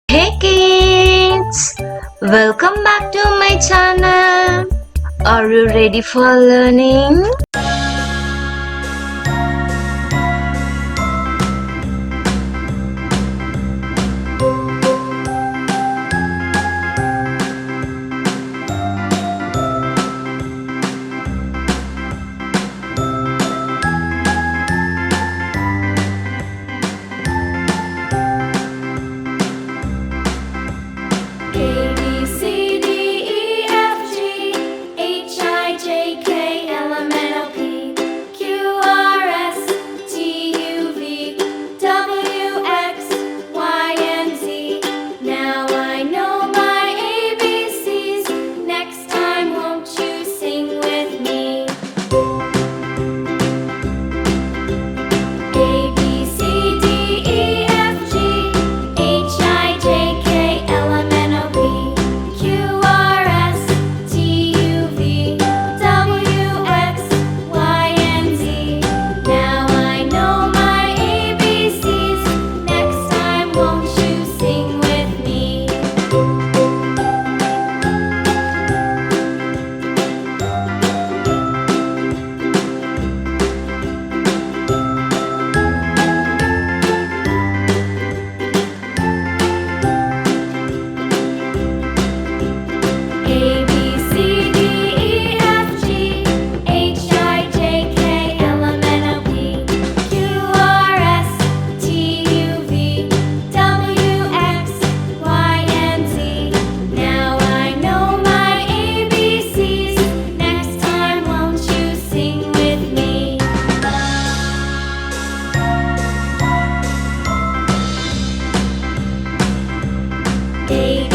Hey kids! Welcome back to my channel. Are you ready for learning? A B C D E F G H I J K L M N O P Q R S T U V W X Y and Z. Now I know my ABCs. Next time, won't you sing with me? A B C D E F G H I J K L M N O P Q R S T U V W X Y and Z. Now I know my ABCs. Next time, won't you sing with me? A B C D E F G H I J K L M N O P Q R S T U V W X Y and Z. Now I know my ABCs. Next time, won't you sing with me? A